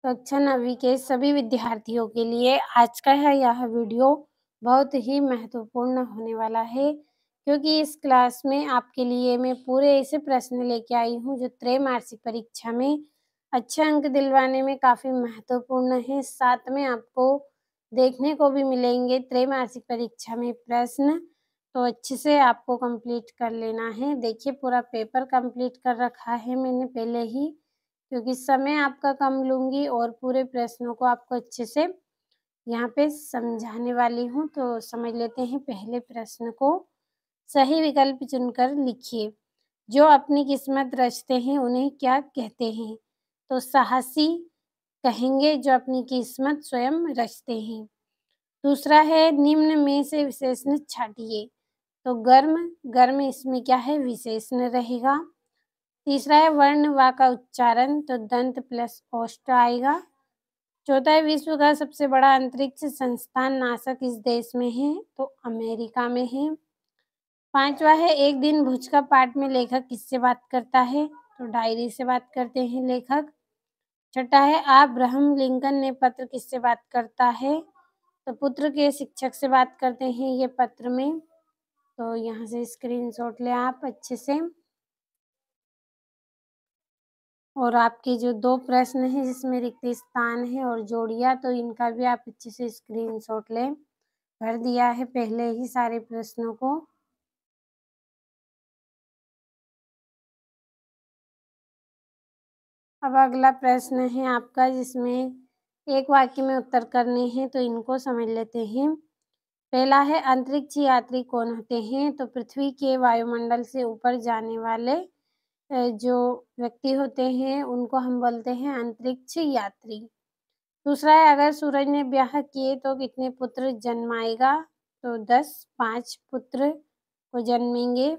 कक्षा 9वीं के सभी विद्यार्थियों के लिए आज का यह वीडियो बहुत ही महत्वपूर्ण होने वाला है, क्योंकि इस क्लास में आपके लिए मैं पूरे ऐसे प्रश्न लेके आई हूँ जो त्रैमासिक परीक्षा में अच्छे अंक दिलवाने में काफ़ी महत्वपूर्ण है। साथ में आपको देखने को भी मिलेंगे त्रैमासिक परीक्षा में प्रश्न, तो अच्छे से आपको कंप्लीट कर लेना है। देखिए, पूरा पेपर कंप्लीट कर रखा है मैंने पहले ही, क्योंकि समय आपका कम लूँगी और पूरे प्रश्नों को आपको अच्छे से यहाँ पे समझाने वाली हूँ। तो समझ लेते हैं पहले प्रश्न को। सही विकल्प चुनकर लिखिए। जो अपनी किस्मत रचते हैं उन्हें क्या कहते हैं? तो साहसी कहेंगे जो अपनी किस्मत स्वयं रचते हैं। दूसरा है निम्न में से विशेषण छाँटिए। तो गर्म इसमें क्या है? विशेषण रहेगा। तीसरा है वर्ण व का उच्चारण, तो दंत प्लस ओष्ठ आएगा। चौथा है विश्व का सबसे बड़ा अंतरिक्ष संस्थान नासा किस देश में है? तो अमेरिका में है। पांचवा है एक दिन भुज का पाठ में लेखक किससे बात करता है? तो डायरी से बात करते हैं लेखक। छठा है अब्राहम लिंकन ने पत्र किससे बात करता है? तो पुत्र के शिक्षक से बात करते हैं ये पत्र में। तो यहाँ से स्क्रीनशॉट लें आप अच्छे से। और आपके जो 2 प्रश्न हैं जिसमें रिक्त स्थान है और जोड़ियाँ, तो इनका भी आप अच्छे से स्क्रीनशॉट लें। भर दिया है पहले ही सारे प्रश्नों को। अब अगला प्रश्न है आपका, जिसमें एक वाक्य में उत्तर करने हैं, तो इनको समझ लेते हैं। पहला है अंतरिक्ष यात्री कौन होते हैं? तो पृथ्वी के वायुमंडल से ऊपर जाने वाले जो व्यक्ति होते हैं उनको हम बोलते हैं अंतरिक्ष यात्री। दूसरा है अगर सूरज ने ब्याह किए तो कितने पुत्र जन्माएगा? तो 10 5 पुत्र को जन्मेंगे।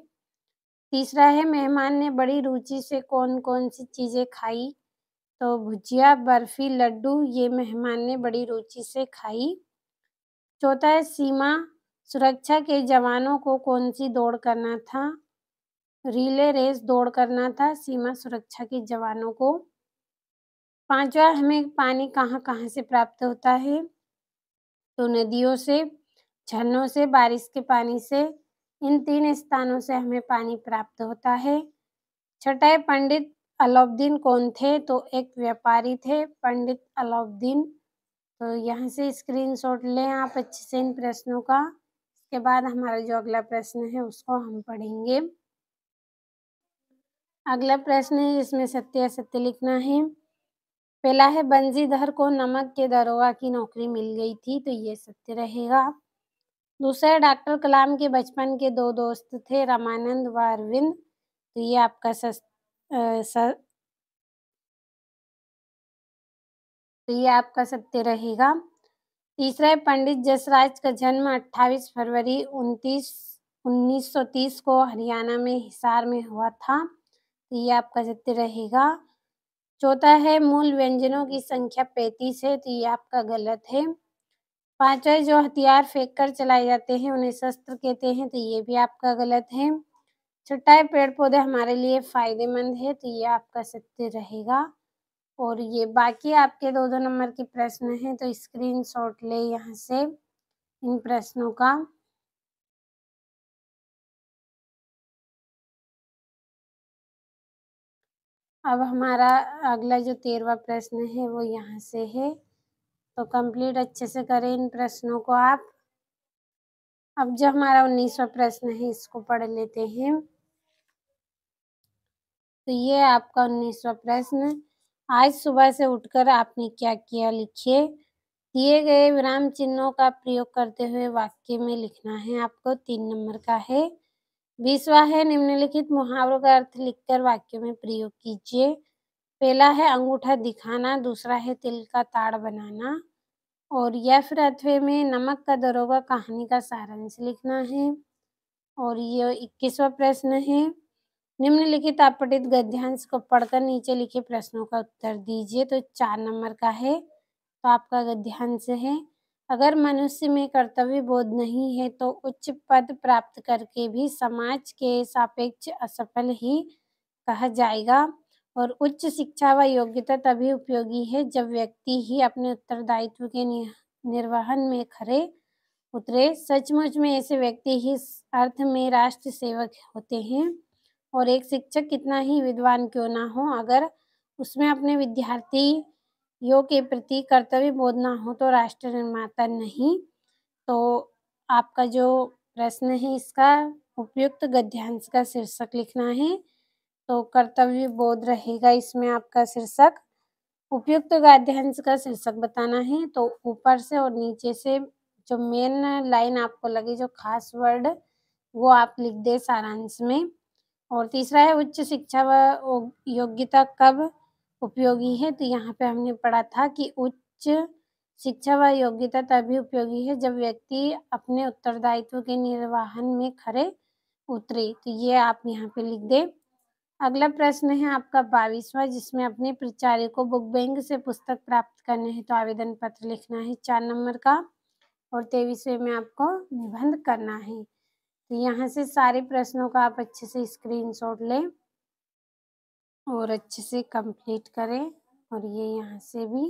तीसरा है मेहमान ने बड़ी रुचि से कौन-कौन सी चीज़ें खाई? तो भुजिया, बर्फी, लड्डू ये मेहमान ने बड़ी रुचि से खाई। चौथा है सीमा सुरक्षा के जवानों को कौन सी दौड़ करना था? रिले रेस दौड़ करना था सीमा सुरक्षा के जवानों को। पाँचवा हमें पानी कहाँ-कहाँ से प्राप्त होता है? तो नदियों से, झरनों से, बारिश के पानी से। इन 3 स्थानों से हमें पानी प्राप्त होता है। छठा है पंडित अलाउद्दीन कौन थे? तो एक व्यापारी थे पंडित अलाउद्दीन। तो यहाँ से स्क्रीनशॉट लें आप अच्छे से इन प्रश्नों का। इसके बाद हमारा जो अगला प्रश्न है उसको हम पढ़ेंगे। अगला प्रश्न है जिसमें सत्य असत्य लिखना है। पहला है बंशीधर को नमक के दरोगा की नौकरी मिल गई थी, तो ये सत्य रहेगा। दूसरा है डॉक्टर कलाम के बचपन के 2 दोस्त थे, रामानंद व अरविंद, तो ये आपका सत्य रहेगा। तीसरा है पंडित जसराज का जन्म 28 फरवरी 1930 को हरियाणा में हिसार में हुआ था, तो ये आपका सत्य रहेगा। चौथा है मूल व्यंजनों की संख्या 35 है, तो ये आपका गलत है। पाँचवा जो हथियार फेंक कर चलाए जाते हैं उन्हें शस्त्र कहते हैं, तो ये भी आपका गलत है। छठा है पेड़ पौधे हमारे लिए फायदेमंद है, तो ये आपका सत्य रहेगा। और ये बाकी आपके 2-2 नंबर के प्रश्न हैं, तो स्क्रीनशॉट ले यहाँ से इन प्रश्नों का। अब हमारा अगला जो 13वां प्रश्न है वो यहाँ से है, तो कंप्लीट अच्छे से करें इन प्रश्नों को आप। अब जो हमारा 19वां प्रश्न है इसको पढ़ लेते हैं। तो ये आपका 19वां प्रश्न। आज सुबह से उठकर आपने क्या किया? लिखिए। दिए गए विराम चिन्हों का प्रयोग करते हुए वाक्य में लिखना है आपको, 3 नंबर का है। 20वां है निम्नलिखित मुहावरों का अर्थ लिखकर वाक्य में प्रयोग कीजिए। पहला है अंगूठा दिखाना, दूसरा है तिल का ताड़ बनाना, और या फिर अथवे में नमक का दरोगा कहानी का सारांश लिखना है। और ये 21वां प्रश्न है निम्नलिखित अपठित गद्यांश को पढ़कर नीचे लिखे प्रश्नों का उत्तर दीजिए, तो 4 नंबर का है। तो आपका गद्यांश है अगर मनुष्य में कर्तव्य बोध नहीं है तो उच्च पद प्राप्त करके भी समाज के सापेक्ष असफल ही कहा जाएगा, और उच्च शिक्षा व योग्यता तभी उपयोगी है जब व्यक्ति ही अपने उत्तरदायित्व के निर्वहन में खरे उतरे। सचमुच में ऐसे व्यक्ति ही इस अर्थ में राष्ट्र सेवक होते हैं। और एक शिक्षक कितना ही विद्वान क्यों ना हो, अगर उसमें अपने विद्यार्थियों के प्रति कर्तव्य बोध ना हो तो राष्ट्र निर्माता नहीं। तो आपका जो प्रश्न है इसका उपयुक्त गद्यांश का शीर्षक लिखना है। तो कर्तव्य बोध रहेगा इसमें आपका शीर्षक। उपयुक्त गद्यांश का शीर्षक बताना है। तो ऊपर से और नीचे से जो मेन लाइन आपको लगे, जो खास वर्ड, वो आप लिख दे सारांश में। और तीसरा है उच्च शिक्षा व योग्यता कब उपयोगी है। तो यहाँ पे हमने पढ़ा था कि उच्च शिक्षा व योग्यता तभी उपयोगी है जब व्यक्ति अपने उत्तरदायित्व के निर्वहन में खरे उतरे। तो ये आप यहाँ पे लिख दें। अगला प्रश्न है आपका 22वां, जिसमें अपने प्राचार्य को बुक बैंक से पुस्तक प्राप्त करने है तो आवेदन पत्र लिखना है 4 नंबर का। और 23वें में आपको निबंध करना है। तो यहाँ से सारे प्रश्नों का आप अच्छे से स्क्रीनशॉट लें और अच्छे से कंप्लीट करें। और ये यहाँ से भी